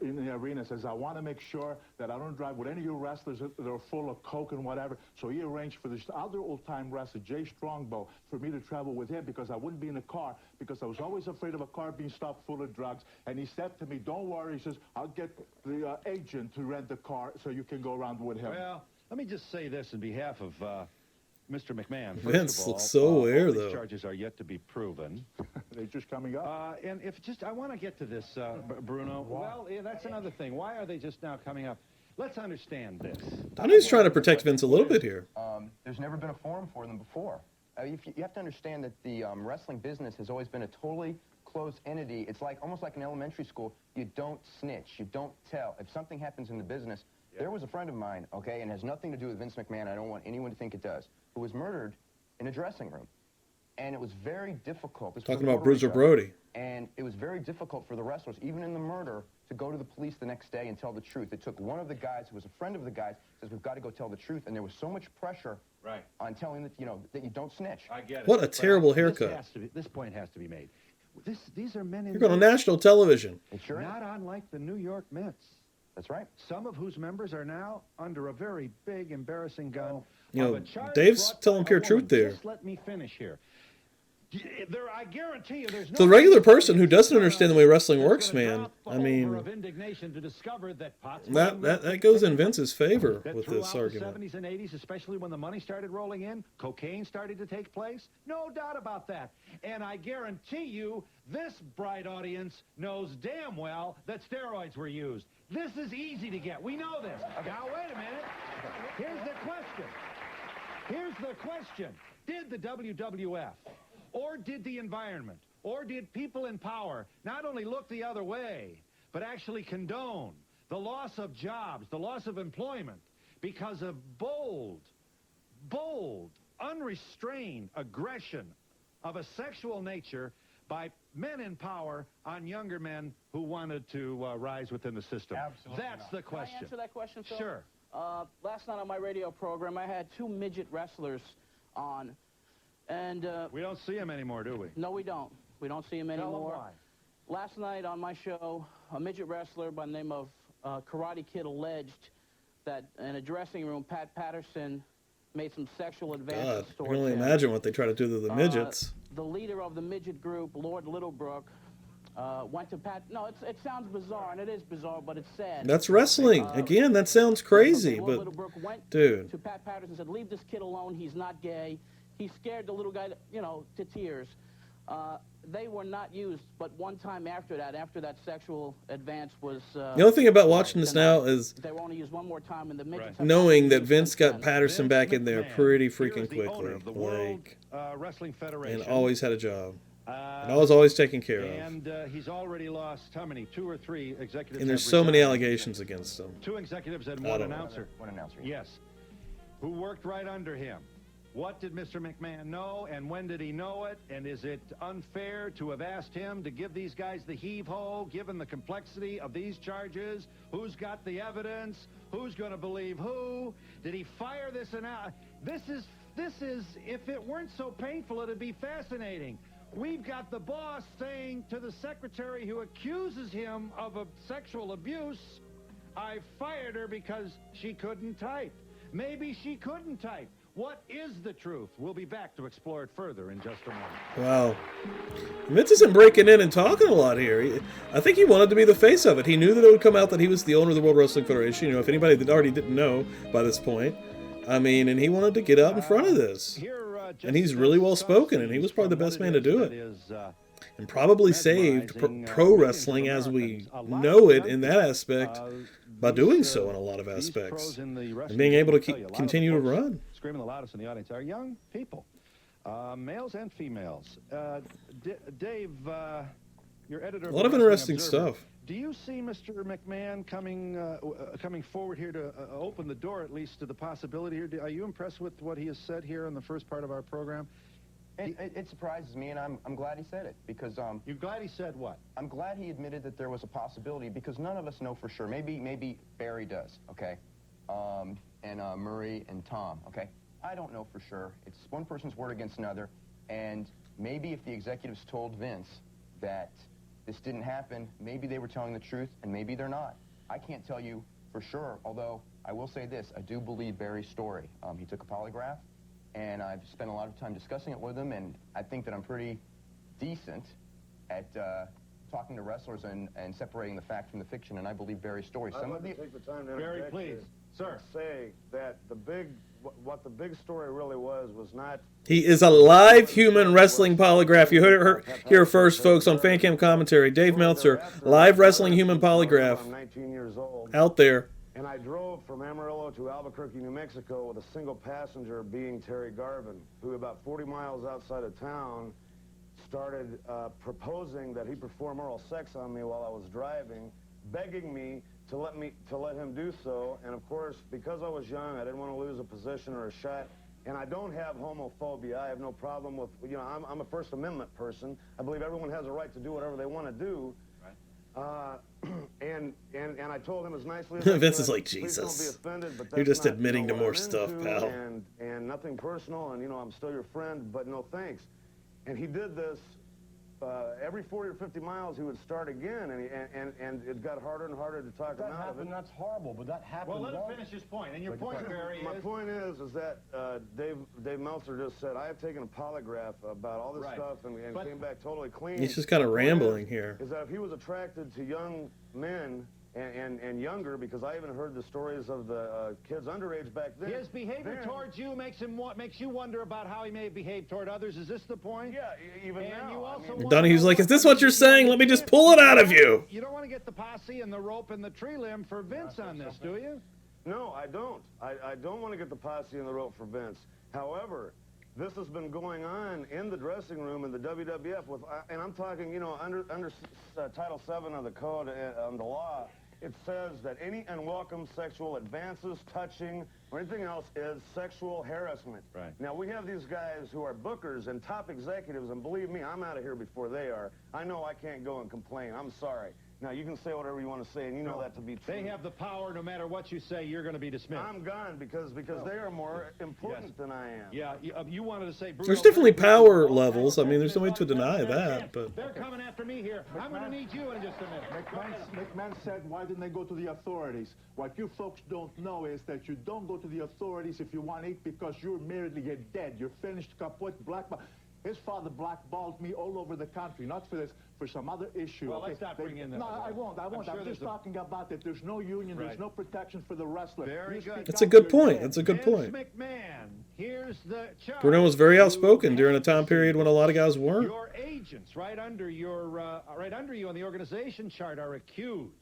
S10: in the arena, says I want to make sure that I don't drive with any of your wrestlers that are full of coke and whatever. So he arranged for this other old-time wrestler, Jay Strongbow, for me to travel with him because I wouldn't be in a car because I was always afraid of a car being stopped full of drugs. And he said to me, don't worry, he says, I'll get the agent to rent the car so you can go around with him.
S11: Well, let me just say this in behalf of Mr. McMahon.
S1: Vince looks so aware, though.
S11: These charges are yet to be proven.
S10: They're just coming up.
S11: And I want to get to this, Bruno. Well, yeah, that's another thing. Why are they just now coming up? Let's understand this.
S1: Donahue's trying to protect Vince a little bit here.
S7: There's never been a forum for them before. You have to understand that the wrestling business has always been a totally closed entity. It's almost like an elementary school. You don't snitch. You don't tell. If something happens in the business, there was a friend of mine, okay, and has nothing to do with Vince McMahon. I don't want anyone to think it does, who was murdered in a dressing room. And it was very difficult.
S1: Talking about Bruiser Brody.
S7: And it was very difficult for the wrestlers, even in the murder, to go to the police the next day and tell the truth. It took one of the guys who was a friend of the guys, says, we've got to go tell the truth. And there was so much pressure on telling that, that you don't snitch.
S11: I get it.
S1: What a terrible haircut.
S11: This point has to be made. These are men in...
S1: You're going on national television.
S7: Sure
S11: not unlike the New York Mets.
S7: That's right.
S11: Some of whose members are now under a very big, embarrassing gun.
S1: Dave's telling pure truth there.
S11: Just let me finish here. I guarantee you there's no...
S1: The regular person who doesn't understand the way wrestling works, man, I mean, that goes in Vince's favor with this argument.
S11: The 70s and 80s, especially when the money started rolling in, cocaine started to take place. No doubt about that. And I guarantee you this bright audience knows damn well that steroids were used. This is easy to get. We know this. Now, wait a minute. Here's the question. Did the WWF, or did the environment, or did people in power not only look the other way, but actually condone the loss of jobs, the loss of employment, because of bold, unrestrained aggression of a sexual nature by men in power on younger men who wanted to rise within the system?
S7: Absolutely.
S11: That's the question.
S8: Can I answer that question, Phil?
S11: Sure.
S8: Last night on my radio program, I had two midget wrestlers on. And
S11: we don't see him anymore, do we?
S8: No, we don't. We don't see him anymore.
S11: Tell him why.
S8: Last night on my show, a midget wrestler by the name of Karate Kid alleged that in a dressing room, Pat Patterson made some sexual advances
S1: God, I
S8: towards
S1: can only
S8: him.
S1: imagine what they try to do to the midgets.
S8: The leader of the midget group, Lord Littlebrook, went to Pat... No, it sounds bizarre, and it is bizarre, but it's sad.
S1: That's wrestling. Again, that sounds crazy,
S8: Lord
S1: but...
S8: Littlebrook went
S1: dude.
S8: to Pat Patterson and said, leave this kid alone, he's not gay. He scared the little guy, to tears. They were not used, but one time after that sexual advance was...
S1: the only thing about watching this now is...
S8: They were only used one more time, and the midgets...
S1: knowing that Vince got Patterson back in there pretty freaking quickly.
S11: Wrestling Federation.
S1: And always had a job. And I was always taken care of.
S11: And he's already lost, how many? 2 or 3 executives.
S1: And there's so many allegations against him.
S11: 2 executives and 1 announcer.
S7: One announcer.
S11: Yes. Who worked right under him. What did Mr. McMahon know, and when did he know it? And is it unfair to have asked him to give these guys the heave-ho, given the complexity of these charges? Who's got the evidence? Who's going to believe who? Did he fire this and out? This is, if it weren't so painful, it'd be fascinating. We've got the boss saying to the secretary who accuses him of a sexual abuse, I fired her because she couldn't type. Maybe she couldn't type. What is the truth? We'll be back to explore it further in just a moment.
S1: Wow. Vince isn't breaking in and talking a lot here. I think he wanted to be the face of it. He knew that it would come out that he was the owner of the World Wrestling Federation. You know, if anybody that already didn't know by this point. I mean, and he wanted to get out in front of this. And he's really well spoken, and he was probably the best man to do it. And probably saved pro wrestling as we know it in that aspect by doing so in a lot of aspects. And being able to continue to run.
S11: Screaming the loudest in the audience are young people, males and females. Dave, your editor.
S1: A lot of interesting stuff.
S11: Do you see Mr. McMahon coming forward here to open the door, at least, to the possibility here? Are you impressed with what he has said here in the first part of our program?
S7: It surprises me, and I'm glad he said it, because...
S11: You're glad he said what?
S7: I'm glad he admitted that there was a possibility, because none of us know for sure. Maybe Barry does, okay? And Murray and Tom, okay? I don't know for sure. It's one person's word against another, and maybe if the executives told Vince that this didn't happen, maybe they were telling the truth, and maybe they're not. I can't tell you for sure, although I will say this, I do believe Barry's story. He took a polygraph, and I've spent a lot of time discussing it with him, and I think that I'm pretty decent at talking to wrestlers and separating the fact from the fiction, and I believe Barry's story.
S4: I'd like to take the time to
S11: Barry,
S4: interject
S11: please, sir.
S4: Say that what the big story really was not...
S1: He is a live human wrestling polygraph. You heard it here first, folks, on Fan Cam Commentary. Dave Meltzer, live wrestling human polygraph.
S4: I'm 19 years old.
S1: Out there.
S4: And I drove from Amarillo to Albuquerque, New Mexico with a single passenger being Terry Garvin, who about 40 miles outside of town started proposing that he perform oral sex on me while I was driving, begging me to let him do so. And of course, because I was young, I didn't want to lose a position or a shot. And I don't have homophobia. I have no problem with, you know, I'm a First Amendment person. I believe everyone has a right to do whatever they want to do. And I told him as nicely as I could,
S1: Vince is like,
S4: "Please don't be
S1: Jesus,
S4: offended, but
S1: you're
S4: that's
S1: just
S4: not,
S1: admitting
S4: you know,
S1: to
S4: what
S1: more
S4: I'm
S1: stuff,
S4: into,
S1: pal.
S4: And nothing personal, and, you know, I'm still your friend, but no thanks." And he did this every 40 or 50 miles. He would start again, and it got harder and harder to talk him out of it.
S6: That's horrible, but that happened.
S11: Well, let him finish his point. And your point, Barry,
S4: My point is that Dave Meltzer just said, I have taken a polygraph about all this stuff and came back totally clean.
S1: He's just kind of rambling here.
S4: Is that if he was attracted to young men and younger, because I even heard the stories of the kids underage back then.
S11: His behavior towards you makes you wonder about how he may have behaved toward others. Is this the point?
S4: Yeah, even
S11: and
S4: now.
S11: You also
S1: Donahue's like, is this what you're saying? Let me just pull it out of you.
S11: You don't want to get the posse and the rope and the tree limb for Vince on this, do you?
S4: No, I don't. I don't want to get the posse and the rope for Vince. However, this has been going on in the dressing room in the WWF, and I'm talking, you know, under Title VII of the code and the law. It says that any unwelcome sexual advances, touching, or anything else is sexual harassment.
S11: Right.
S4: Now, we have these guys who are bookers and top executives, and believe me, I'm out of here before they are. I know I can't go and complain. I'm sorry. Now, you can say whatever you want to say, and you know that to be true.
S11: They have the power. No matter what you say, you're going to be dismissed.
S4: I'm gone because they are more important than I am.
S11: Yeah, you wanted to say... Bruno,
S1: There's definitely power levels. I mean, there's no way to deny that. But
S11: they're coming after me here. I'm going to need you in just a minute.
S10: McMahon said, why didn't they go to the authorities? What you folks don't know is that you don't go to the authorities if you want to eat because you're dead. You're finished, kaput, blackballed. His father blackballed me all over the country, not for this, for some other issue.
S11: Well, let's not bring in that.
S10: No, I won't. I'm just talking about that there's no union, there's no protection for the wrestler.
S11: Very good.
S1: that's a good point. That's a good point.
S11: McMahon, here's the charge.
S1: Bruno was very outspoken during a time period when a lot of guys weren't.
S11: Your agents, right under you on the organization chart, are accused.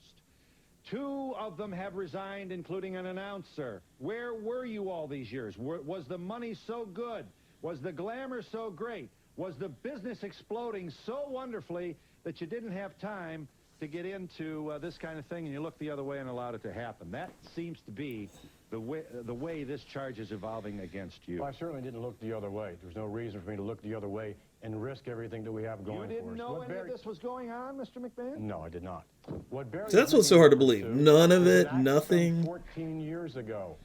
S11: 2 of them have resigned, including an announcer. Where were you all these years? Was the money so good? Was the glamour so great? Was the business exploding so wonderfully that you didn't have time to get into this kind of thing and you looked the other way and allowed it to happen? That seems to be the way this charge is evolving against you.
S6: Well, I certainly didn't look the other way. There's no reason for me to look the other way and risk everything that we have going for us.
S11: You didn't know any of this was going on, Mr. McMahon?
S6: No, I did not. What Barry
S1: So that's what's so hard to believe. None of it, nothing.
S6: 14 years ago.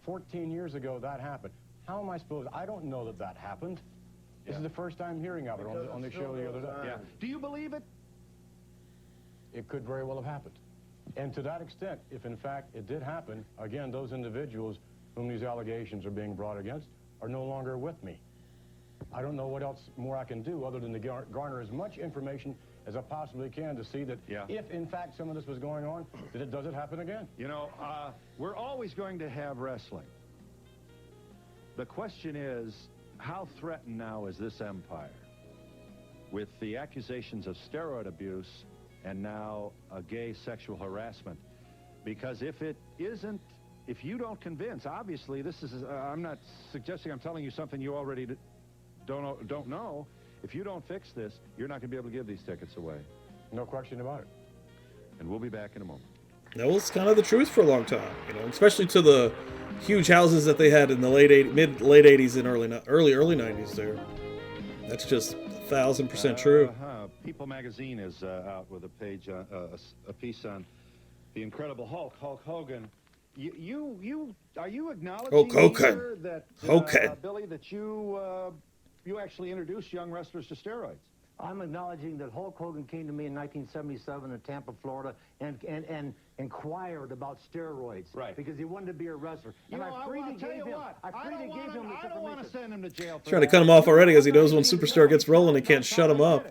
S6: 14 years ago, that happened. How am I supposed... I don't know that happened. This is the first time hearing of it on the show the other day.
S11: Yeah. Do you believe it?
S6: It could very well have happened. And to that extent, if in fact it did happen, again, those individuals whom these allegations are being brought against are no longer with me. I don't know what else more I can do other than to garner as much information as I possibly can to see that if in fact some of this was going on, does it happen again?
S11: You know, we're always going to have wrestling. The question is, how threatened now is this empire with the accusations of steroid abuse and now a gay sexual harassment? Because if it isn't, if you don't convince, obviously this is, I'm not suggesting I'm telling you something you already don't know. If you don't fix this, you're not going to be able to give these tickets away.
S6: No question about it.
S11: And we'll be back in a moment.
S1: That was kind of the truth for a long time, you know, especially to the huge houses that they had in the late 80s and early 90s there. That's just 1,000% true.
S11: People magazine is out with a page, a piece on the Incredible Hulk, Hulk Hogan. Are you acknowledging here that Billy, that you actually introduced young wrestlers to steroids?
S9: I'm acknowledging that Hulk Hogan came to me in 1977 in Tampa, Florida, and inquired about steroids.
S11: Right.
S9: Because he wanted to be a wrestler.
S11: You know, I'll tell you what, I don't want to send him to jail for
S1: Trying to cut him off already because he knows when Superstar gets rolling, he can't shut him up.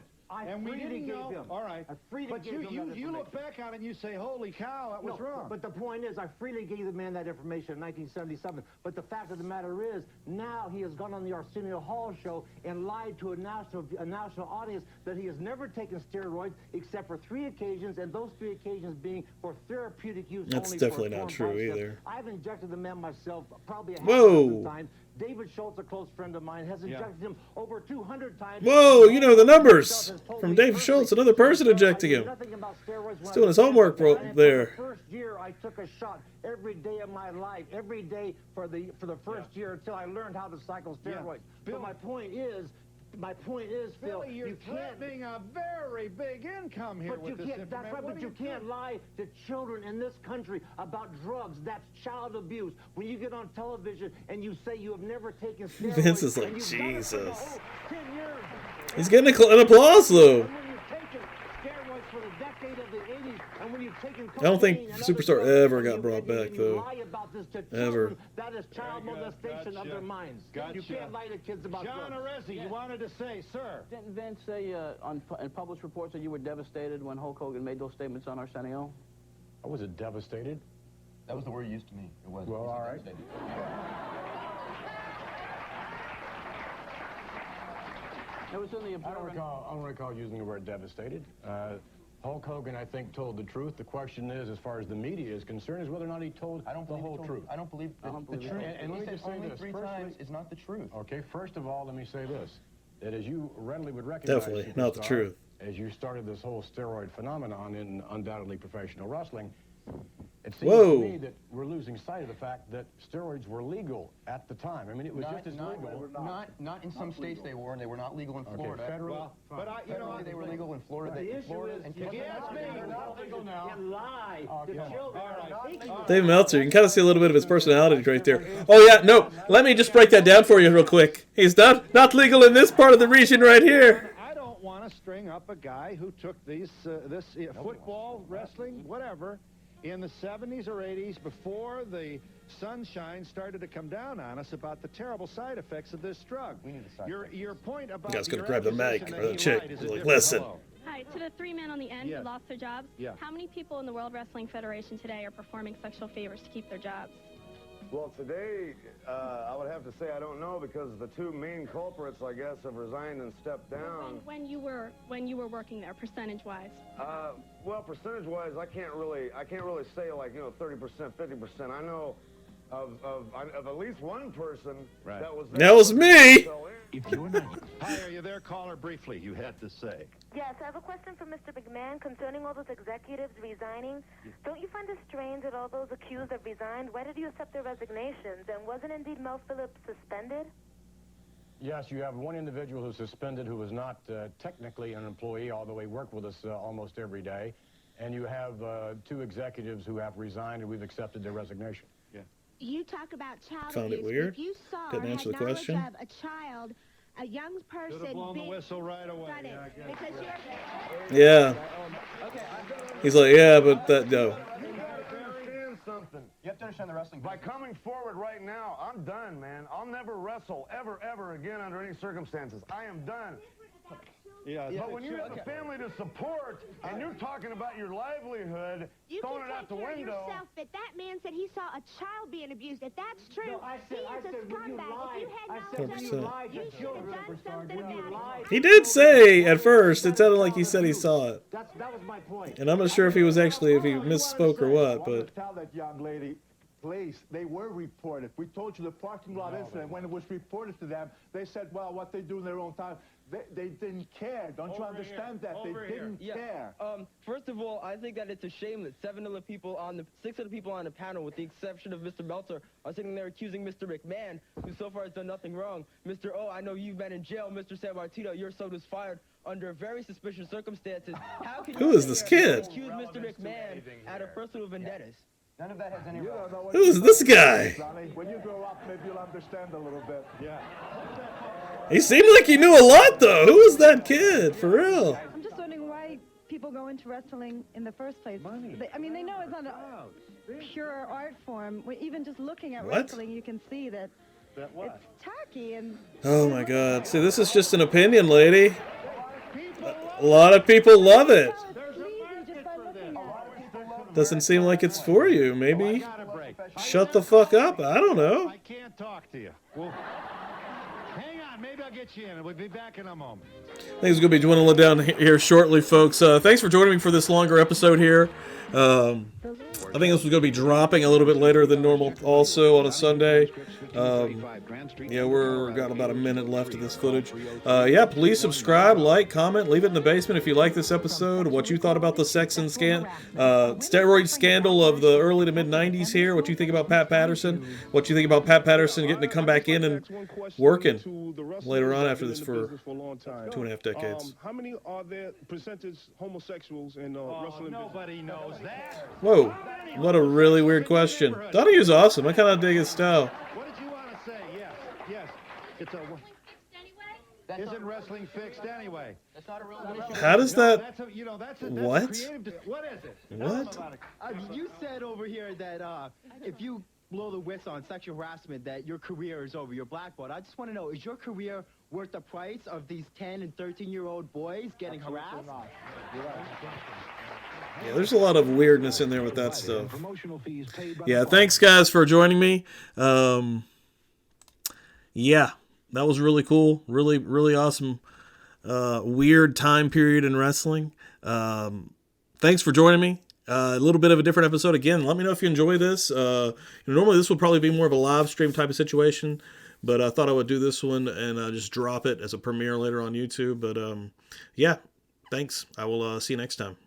S11: And we didn't know. All right. But you look back on it and you say, holy cow, that was wrong.
S9: But the point is, I freely gave the man that information in 1977. But the fact of the matter is, now he has gone on the Arsenio Hall show and lied to a national audience that he has never taken steroids except for 3 occasions, and those 3 occasions being for therapeutic use.
S1: That's
S9: only
S1: definitely
S9: for
S1: not true either.
S9: I've injected the man myself probably a
S1: Whoa.
S9: times. David Schultz, a close friend of mine, has injected him over 200 times.
S1: Whoa, you know the numbers from Dave Schultz, another person injecting him. He's doing his homework there.
S9: The first year, I took a shot every day of my life, every day for the first year until I learned how to cycle steroids. But my point is, Phil,
S11: you're threatening a very big income here with this information.
S9: That's right, but you can't lie to children in this country about drugs. That's child abuse. When you get on television and you say you have never taken steroids,
S1: Vince is like, Jesus. He's getting an applause, though. I don't think Superstar ever got brought back, though. Ever.
S9: That is child molestation of their minds. You can't lie to kids about drugs.
S11: John Arezzi, you wanted to say, sir.
S8: Didn't Vince say in published reports that you were devastated when Hulk Hogan made those statements on Arsenio?
S6: I wasn't devastated.
S7: That was the word used to me. It was.
S6: Well, all right.
S8: It was in the observant.
S6: I don't recall using the word devastated. Hulk Hogan, I think, told the truth. The question is, as far as the media is concerned, is whether or not he told the whole truth.
S7: I don't believe the truth.
S6: And let me just say this.
S7: Three times is not the truth.
S6: Okay, first of all, let me say this. That as you readily would recognize,
S1: definitely not the truth.
S6: As you started this whole steroid phenomenon in undoubtedly professional wrestling, it seems to me that we're losing sight of the fact that steroids were legal at the time. I mean, it was just as legal.
S7: Not in some states they were, and they were not legal in Florida.
S6: Federal.
S11: But
S7: they were legal in Florida.
S9: The issue is,
S7: and
S9: you can't lie to children.
S1: Dave Meltzer, you can kind of see a little bit of his personality right there. Oh, yeah, no, let me just break that down for you real quick. He's not legal in this part of the region right here.
S11: I don't want to string up a guy who took this football, wrestling, whatever, in the 70s or 80s before the sunshine started to come down on us about the terrible side effects of this drug.
S7: We need the side
S11: Your point about
S1: the guy's gonna grab the mic or the chick. He's like, listen.
S12: Hi, to the 3 men on the end who lost their jobs, how many people in the World Wrestling Federation today are performing sexual favors to keep their jobs?
S4: Well, today, I would have to say I don't know, because the 2 main culprits, I guess, have resigned and stepped down.
S12: When you were working there, percentage-wise?
S4: Well, percentage-wise, I can't really say, like, 30%, 50%. I know of at least one person that was there.
S1: That was me.
S11: If you're not... Hi, are you there, caller? Briefly, you had to say.
S13: Yes, I have a question for Mr. McMahon concerning all those executives resigning. Don't you find it strange that all those accused have resigned? Why did you accept their resignations? And wasn't indeed Mel Phillips suspended?
S6: Yes, you have one individual who's suspended who was not technically an employee, although he worked with us almost every day. And you have 2 executives who have resigned, and we've accepted their resignation.
S14: You talk about child
S1: Found
S14: abuse.
S1: it weird.
S14: If you saw
S1: Didn't
S14: or
S1: answer
S14: had
S1: the
S14: knowledge
S1: question.
S14: of a child a young person
S11: Should have blown the whistle right away.
S14: Because
S1: Yeah. He's like, yeah, but that, no.
S4: Something.
S7: You have to understand the wrestling.
S4: By coming forward right now, I'm done, man. I'll never wrestle ever again under any circumstances. I am done.
S11: Yeah,
S4: but when you have a family to support and you're talking about your livelihood, throwing it out the window.
S14: Yourself, but that man said he saw a child being abused. If that's true,
S9: No, I said,
S14: he is a scumbag. If you had knowledge of it, you should have done something about it.
S1: He did say at first, it sounded like he said he saw it.
S9: That was my point.
S1: And I'm not sure if he was actually, if he misspoke or what, but.
S10: Tell that young lady, please, they were reported. We told you the parking lot incident. When it was reported to them, they said, well, what they do in their own time. They didn't care. Don't you understand that? They didn't care.
S15: First of all, I think that it's a shame that 6 of the people on the panel, with the exception of Mr. Meltzer, are sitting there accusing Mr. McMahon, who so far has done nothing wrong. Mr. O, I know you've been in jail. Mr. San Martino, your son was fired under very suspicious circumstances. How can
S1: Who
S15: you
S1: is this kid?
S15: accuse Mr. McMahon out of personal vendettas?
S7: None of that has any
S1: Who is this guy?
S10: When you grow up, maybe you'll understand a little bit. Yeah.
S1: He seemed like he knew a lot, though. Who is that kid? For real.
S16: I'm just wondering why people go into wrestling in the first place. I mean, they know it's not a pure art form. Even just looking at wrestling, you can see that it's tacky and...
S1: Oh, my God. See, this is just an opinion, lady. A lot of people love it. Doesn't seem like it's for you. Maybe shut the fuck up. I don't know.
S11: I can't talk to you. Well, hang on. Maybe I'll get you in. We'll be back in a moment.
S1: Things are going to be dwindling down here shortly, folks. Thanks for joining me for this longer episode here. I think this was going to be dropping a little bit later than normal also on a Sunday. Yeah, we're got about a minute left of this footage. Yeah, please subscribe, like, comment, leave it in the basement if you like this episode, what you thought about the sex and steroid scandal of the early to mid-90s here, what you think about Pat Patterson, what you think about Pat Patterson getting to come back in and working later on after this for 2.5 decades.
S17: How many are there percentage homosexuals in wrestling?
S11: Nobody knows that.
S1: Whoa, what a really weird question. Donahue's awesome. I kind of dig his style.
S11: What did you want to say? Yes. It's a... Isn't wrestling fixed anyway?
S7: That's not a real issue.
S1: How does that...
S11: That's
S1: what?
S11: Creative. What is it?
S1: What?
S18: You said over here that if you blow the whistle on sexual harassment, that your career is over, you're blackballed. I just want to know, is your career worth the price of these 10 and 13-year-old boys getting harassed?
S1: Yeah, there's a lot of weirdness in there with that stuff. Yeah, thanks guys for joining me. Yeah, that was really cool. Really, really awesome. Weird time period in wrestling. Thanks for joining me. A little bit of a different episode. Again, let me know if you enjoy this. Normally this would probably be more of a live stream type of situation, but I thought I would do this one and just drop it as a premiere later on YouTube. But yeah, thanks. I will see you next time.